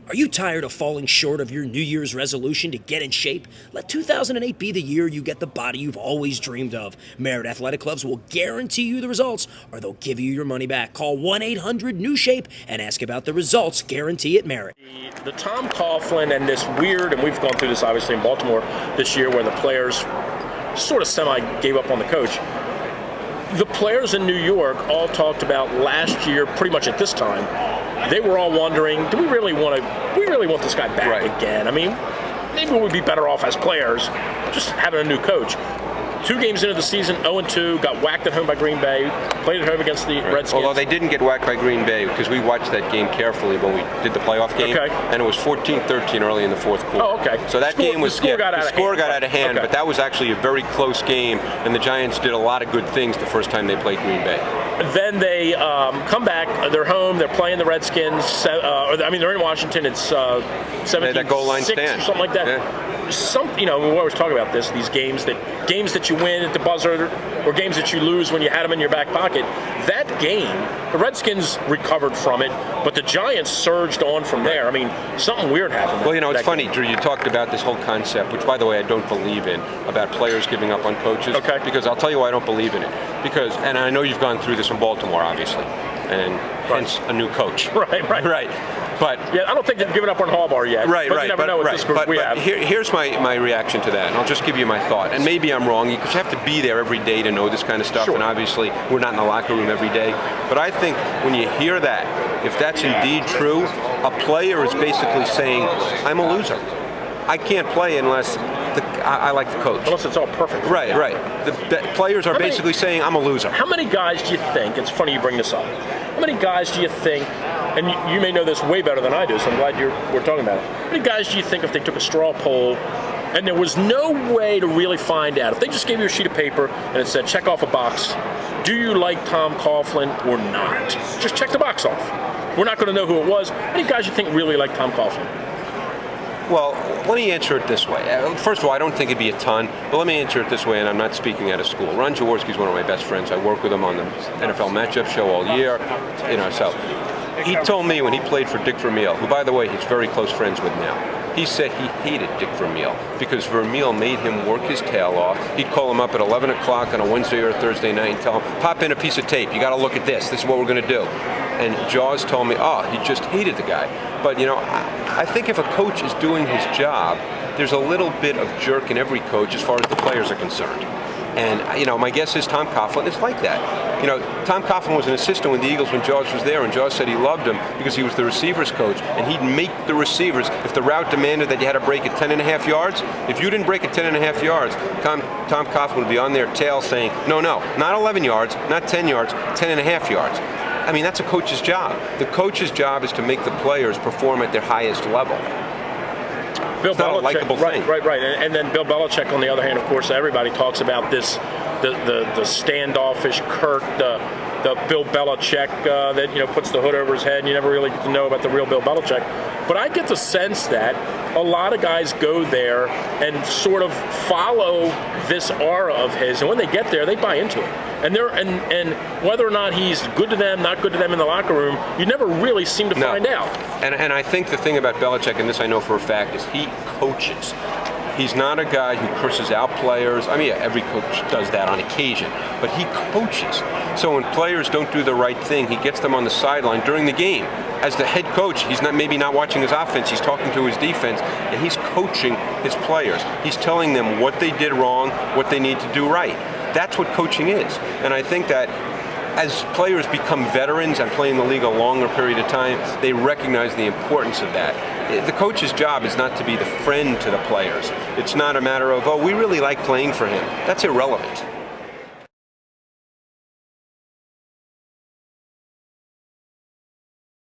Are you tired of falling short of your New Year's resolution to get in shape? Let 2008 be the year you get the body you've always dreamed of. Merit Athletic Clubs will guarantee you the results, or they'll give you your money back. Call 1-800-NEW-SHAPE and ask about the results guarantee at Merit. The Tom Coughlin and this weird, and we've gone through this obviously in Baltimore this year, where the players sort of semi gave up on the coach. The players in New York all talked about last year, pretty much at this time, they were all wondering, do we really want this guy back again? I mean, maybe we'd be better off as players just having a new coach. 2 games into the season, 0-2, got whacked at home by Green Bay, played at home against the Redskins. Although they didn't get whacked by Green Bay, because we watched that game carefully when we did the playoff game, and it was 14-13 early in the fourth quarter. Oh, okay. So that game was, the score got out of hand, but that was actually a very close game, and the Giants did a lot of good things the first time they played Green Bay. Then they come back, they're home, they're playing the Redskins, they're in Washington, it's 17-6 that goal line stand. Or something like that. Yeah. We always talk about this, these games that you win at the buzzer, or games that you lose when you had them in your back pocket. That game, the Redskins recovered from it, but the Giants surged on from there. I mean, something weird happened. Well, it's funny, Drew, you talked about this whole concept, which, by the way, I don't believe in, about players giving up on coaches. Okay. Because I'll tell you why I don't believe in it. And I know you've gone through this in Baltimore, obviously, and hence a new coach. Right. But yeah, I don't think they've given up on Harbaugh yet. Right. You never know with this group we have. Here's my reaction to that, and I'll just give you my thought. And maybe I'm wrong, because you have to be there every day to know this kind of stuff, and obviously we're not in the locker room every day. But I think when you hear that, if that's indeed true, a player is basically saying, I'm a loser. I can't play unless I like the coach. Unless it's all perfect. Right. The players are basically saying, I'm a loser. How many guys do you think, it's funny you bring this up, how many guys do you think, and you may know this way better than I do, so I'm glad we're talking about it. How many guys do you think, if they took a straw poll and there was no way to really find out, if they just gave you a sheet of paper and it said, check off a box, do you like Tom Coughlin or not? Just check the box off. We're not going to know who it was. How many guys do you think really like Tom Coughlin? Well, let me answer it this way. First of all, I don't think it'd be a ton, but let me answer it this way, and I'm not speaking out of school. Ron Jaworski's one of my best friends. I work with him on the NFL matchup show all year, so he told me when he played for Dick Vermeil, who, by the way, he's very close friends with now, he said he hated Dick Vermeil because Vermeil made him work his tail off. He'd call him up at 11 o'clock on a Wednesday or a Thursday night and tell him, pop in a piece of tape. You got to look at this. This is what we're going to do. And Jaws told me, he just hated the guy. But, I think if a coach is doing his job, there's a little bit of jerk in every coach as far as the players are concerned. And, my guess is Tom Coughlin is like that. Tom Coughlin was an assistant with the Eagles when Jaws was there, and Jaws said he loved him because he was the receivers coach, and he'd make the receivers, if the route demanded that you had to break at 10.5 yards, if you didn't break at 10.5 yards, Tom Coughlin would be on their tail saying, no, not 11 yards, not 10 yards, 10.5 yards. I mean, that's a coach's job. The coach's job is to make the players perform at their highest level. It's not a likable thing. Right. And then Bill Belichick, on the other hand, of course, everybody talks about this, the standoffish, curt, the Bill Belichick that puts the hood over his head, and you never really get to know about the real Bill Belichick. But I get the sense that a lot of guys go there and sort of follow this aura of his, and when they get there, they buy into it. And whether or not he's good to them, not good to them in the locker room, you never really seem to find out. And I think the thing about Belichick, and this I know for a fact, is he coaches. He's not a guy who curses out players. I mean, every coach does that on occasion, but he coaches. So when players don't do the right thing, he gets them on the sideline during the game. As the head coach, he's maybe not watching his offense, he's talking to his defense, and he's coaching his players. He's telling them what they did wrong, what they need to do right. That's what coaching is. And I think that as players become veterans and play in the league a longer period of time, they recognize the importance of that. The coach's job is not to be the friend to the players. It's not a matter of, we really like playing for him. That's irrelevant.